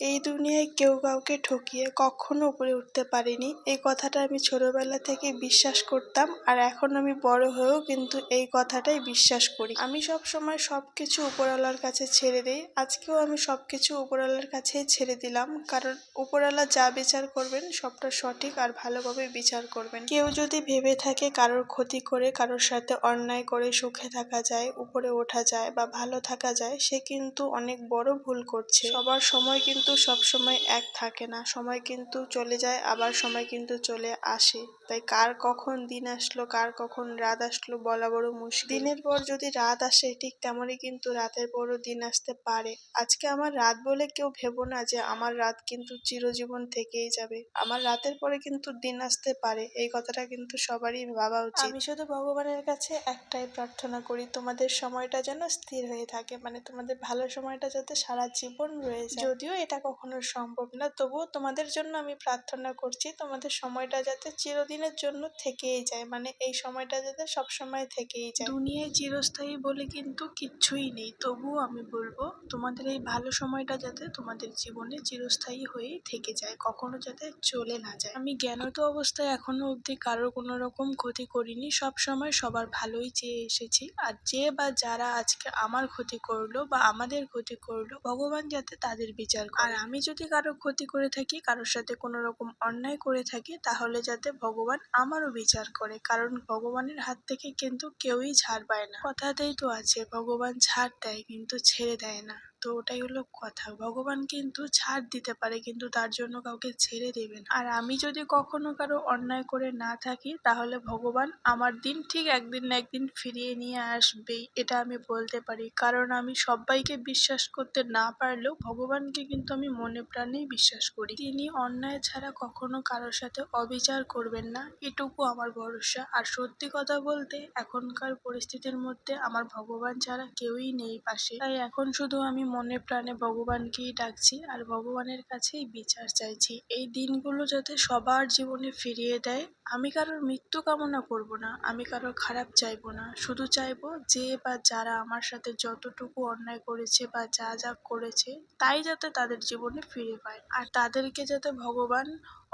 এই দুনিয়ায় কেউ কাউকে ঠকিয়ে কখনো উপরে উঠতে পারেনি, এই কথাটা আমি ছোটবেলা থেকে বিশ্বাস করতাম। আর এখন আমি বড় হয়েও কিন্তু এই কথাটাই বিশ্বাস করি। আমি সব সময় সবকিছু উপরওয়ালার কাছে ছেড়ে দেই। আজকেও আমি সবকিছু উপরওয়ালার কাছেই ছেড়ে দিলাম, কারণ উপরওয়ালা যা বিচার করবেন সবটা সঠিক আর ভালোভাবে বিচার করবেন। কেউ যদি ভেবে থাকে কারোর ক্ষতি করে, কারোর সাথে অন্যায় করে সুখে থাকা যায়, উপরে ওঠা যায় বা ভালো থাকা যায়, সে কিন্তু অনেক বড় ভুল করছে। সবার সময় কিন্তু সব সময় এক থাকে না, সময় কিন্তু চলে যায়, আবার সময় কিন্তু চলে আসে। তাই কার কখন দিন আসলো, কার কখন রাত আসলো বলা বড় মুশকিল। দিনের পর যদি রাত আসে, ঠিক তেমনই কিন্তু রাতের পরও দিন আসতে পারে। আজকে আমার রাত বলে কেউ ভেবো না যে আমার রাত কিন্তু চিরজীবন থেকেই যাবে। আমার রাতের পরে কিন্তু দিন আসতে পারে, এই কথাটা কিন্তু সবারই ভাবা উচিত। আমি শুধু ভগবানের কাছে একটাই প্রার্থনা করি, তোমাদের সময়টা যেন স্থির হয়ে থাকে, মানে তোমাদের ভালো সময়টা যাতে সারা জীবন রয়ে যায়। যদিও এটা কখনো সম্ভব না, তবুও তোমাদের জন্য আমি প্রার্থনা করছি তোমাদের সময়টা যাতে চিরদিনের জন্য থেকেই যায়, মানে এই সময়টা যাতে সব সময় থেকেই যায়। দুনিয়ায় চিরস্থায়ী বলে কিন্তু কিচ্ছুই নেই, তবুও আমি বলবো তোমাদের এই ভালো সময়টা যাতে তোমাদের জীবনে চিরস্থায়ী হয়েই থেকে যায়, কখনো যাতে চলে না যায়। আমি জ্ঞানত অবস্থায় এখনো অবধি কারোর কোনো রকম ক্ষতি করিনি, সব সময় সবার ভালোই চেয়ে এসেছি। আর যে বা যারা আজকে আমার ক্ষতি করলো বা আমাদের ক্ষতি করলো, ভগবান যাতে তাদের বিচার করে। আর আমি যদি কারোর ক্ষতি করে থাকি, কারোর সাথে কোনো রকম অন্যায় করে থাকি, তাহলে যাতে ভগবান আমারও বিচার করে, কারণ ভগবানের হাত থেকে কিন্তু কেউই ছাড় পায় না। কথাতেই তো আছে, ভগবান ছাড় দেয় কিন্তু ছেড়ে দেয় না। তো ওটাই হলো কথা, ভগবান কিন্তু ছাড় দিতে পারে কিন্তু তার জন্য কাউকে ছেড়ে দেবে না। আর আমি যদি কখনো কারো অন্যায় করে না থাকি, তাহলে ভগবান আমার দিন ঠিক একদিন না একদিন ফিরিয়ে নিয়ে আসবেই, এটা আমি বলতে পারি। কারণ আমি সবাইকে বিশ্বাস করতে না পারলেও ভগবানকে কিন্তু আমি মনে প্রাণেই বিশ্বাস করি। তিনি অন্যায় ছাড়া কখনো কারোর সাথে অবিচার করবেন না, এটুকু আমার ভরসা। আর সত্যি কথা বলতে এখনকার পরিস্থিতির মধ্যে আমার ভগবান ছাড়া কেউই নেই পাশে, তাই এখন শুধু আমি মনে প্রাণে ভগবানকেই ডাকছি আর ভগবানের কাছেই বিচার চাইছি। এই দিনগুলো যাতে সবার জীবনে ফিরিয়ে দেয়। আমি কারোর মৃত্যু কামনা করব না, আমি কারোর খারাপ চাইবো না, শুধু চাইবো যে বা যারা আমার সাথে যতটুকু অন্যায় করেছে বা যা যা করেছে, তাই যাতে তাদের জীবনে ফিরে পায়। আর তাদেরকে যাতে ভগবান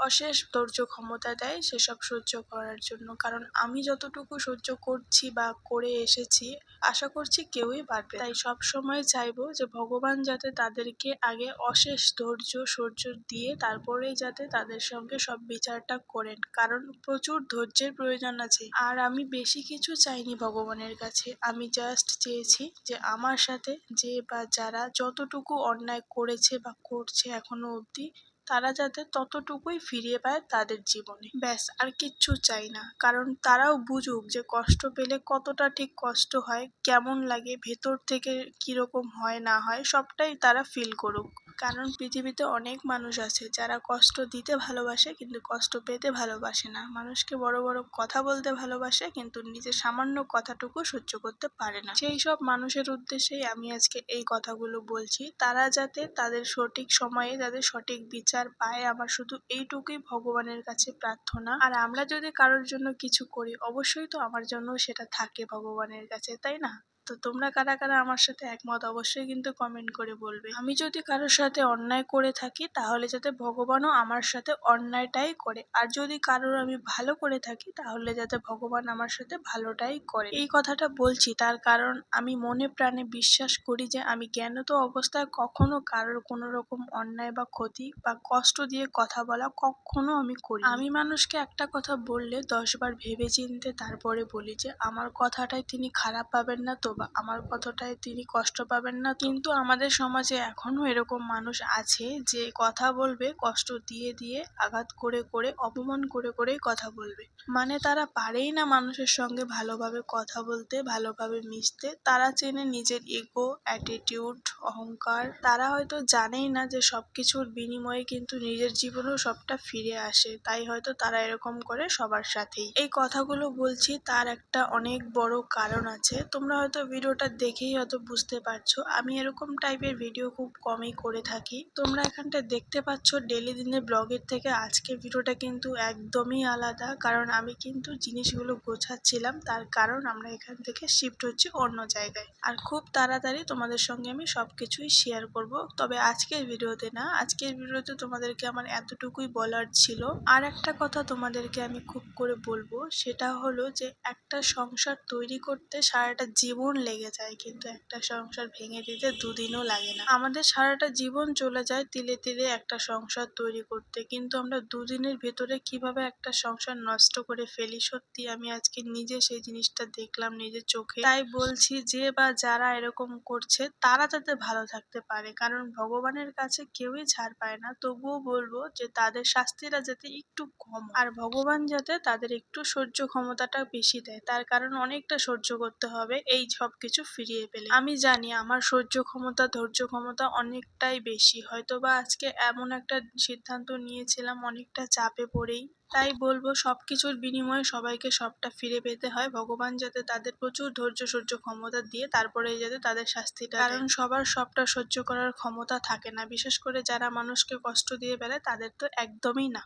অশেষ ধৈর্য ক্ষমতা দেয় সেসব সহ্য করার জন্য, কারণ আমি যতটুকু সহ্য করছি বা করে এসেছি, আশা করছি কেউই পারবে না। তাই সব সময় চাইবো যে ভগবান যাতে তাদেরকে আগে অশেষ ধৈর্য সহ্য দিয়ে তারপরেই যাতে তাদের সঙ্গে সব বিচারটা করেন, কারণ প্রচুর ধৈর্যের প্রয়োজন আছে। আর আমি বেশি কিছু চাইনি ভগবানের কাছে, আমি জাস্ট চেয়েছি যে আমার সাথে যে বা যারা যতটুকু অন্যায় করেছে বা করছে এখনো অবধি, তারা যাতে ততটুকুই ফিরিয়ে পায় তাদের জীবনে, ব্যাস, আর কিচ্ছু চাই না। কারণ তারাও বুঝুক যে কষ্ট পেলে কতটা ঠিক কষ্ট হয়, কেমন লাগে, ভেতর থেকে কিরকম হয় না হয়, সবটাই তারা ফিল করুক। কারণ পৃথিবীতে অনেক মানুষ আছে যারা কষ্ট দিতে ভালোবাসে কিন্তু কষ্ট পেতে ভালোবাসে না, মানুষকে বড় বড় কথা বলতে ভালোবাসে কিন্তু নিজের সামান্য কথাটুকু সহ্য করতে পারে না। সেই সব মানুষের উদ্দেশ্যেই আমি আজকে এই কথাগুলো বলছি, তারা যাতে তাদের সঠিক সময়ে তাদের সঠিক বিচার পায়, আমার শুধু এইটুকুই ভগবানের কাছে প্রার্থনা। আর আমরা যদি কারোর জন্য কিছু করি, অবশ্যই তো আমার জন্য সেটা থাকে ভগবানের কাছে, তাই না? তো তোমরা কারা কারা আমার সাথে একমত অবশ্যই কিন্তু কমেন্ট করে বলবে। আমি যদি কারোর সাথে অন্যায় করে থাকি, তাহলে যাতে ভগবানও আমার সাথে অন্যায়টাই করে, আর যদি কারোর আমি ভালো করে থাকি, তাহলে যাতে ভগবান আমার সাথে ভালোটাই করে। এই কথাটা বলছি তার কারণ আমি মনে প্রাণে বিশ্বাস করি যে আমি জ্ঞানত অবস্থায় কখনো কারোর কোনো রকম অন্যায় বা ক্ষতি বা কষ্ট দিয়ে কথা বলা কখনো আমি করি। আমি মানুষকে একটা কথা বললে 10 বার ভেবে চিন্তে তারপরে বলি যে আমার কথাটাই তিনি খারাপ পাবেন না তো, বা আমার কথাটায় তিনি কষ্ট পাবেন না। কিন্তু আমাদের সমাজে এখনো এরকম মানুষ আছে যে কথা বলবে কষ্ট দিয়ে দিয়ে, আঘাত করে করে, অপমান করে করেই কথা বলবে, মানে তারা পারেই না মানুষের সঙ্গে ভালোভাবে কথা বলতে, ভালোভাবে মিশতে। তারা চেনে নিজের ইগো, অ্যাটিটিউড, অহংকার। তারা হয়তো জানেই না যে সবকিছুর বিনিময়ে কিন্তু নিজের জীবনেও সবটা ফিরে আসে, তাই হয়তো তারা এরকম করে সবার সাথেই। এই কথাগুলো বলছি তার একটা অনেক বড় কারণ আছে, তোমরা হয়তো ভিডিওটা দেখেই হয়তো বুঝতে পারছো আমি এরকম টাইপের ভিডিও খুব কমই করে থাকি। তোমরা এখানটায় দেখতে পাচ্ছ ডেইলি দিনের ব্লগের থেকে আজকের ভিডিওটা কিন্তু একদমই আলাদা, কারণ আমি কিন্তু জিনিসগুলো গোছাচ্ছিলাম, তার কারণ আমরা এখান থেকে শিফট হচ্ছি অন্য জায়গায়। আর খুব তাড়াতাড়ি তোমাদের সঙ্গে আমি সবকিছুই শেয়ার করব, তবে আজকের ভিডিওতে না। আজকের ভিডিওতে তোমাদেরকে আমার এতটুকুই বলার ছিল। আর একটা কথা তোমাদেরকে আমি খুব করে বলবো, সেটা হলো যে একটা সংসার তৈরি করতে সারাটা জীবন লেগে যায়, কিন্তু একটা সংসার ভেঙে দিতে দুদিনও লাগে না। আমাদের সারাটা জীবন চলে যায় তিলে তিলে একটা সংসার তৈরি করতে, কিন্তু আমরা দুদিনের ভেতরে কিভাবে একটা সংসার নষ্ট করে ফেলি, সত্যি আমি আজকে নিজে সেই জিনিসটা দেখলাম নিজের চোখে। তাই বলছি যে বা যারা এরকম করছে তারা যাতে ভালো থাকতে পারে, কারণ ভগবানের কাছে কেউই ছাড় পায় না। তবুও বলবো যে তাদের শাস্তিটা যাতে একটু কম হয়, আর ভগবান যাতে তাদের একটু সহ্য ক্ষমতাটা বেশি দেয়, তার কারণ অনেকটা সহ্য করতে হবে এই সব কিছু ফিরিয়ে পেলে। আমি জানি আমার সহ্য ক্ষমতা ধৈর্য ক্ষমতা অনেকটাই বেশি, হয়তো বা আজকে এমন একটা সিদ্ধান্ত নিয়েছিলাম অনেকটা চাপে পড়েই। তাই বলবো সবকিছুর বিনিময়ে সবাইকে সবটা ফিরে পেতে হয়, ভগবান যাতে তাদের প্রচুর ধৈর্য সহ্য ক্ষমতা দিয়ে তারপরে যাতে তাদের শাস্তিটা দেয়। কারণ সবার সবটা সহ্য করার ক্ষমতা থাকে না, বিশেষ করে যারা মানুষকে কষ্ট দিয়ে বেড়ায় তাদের তো একদমই না।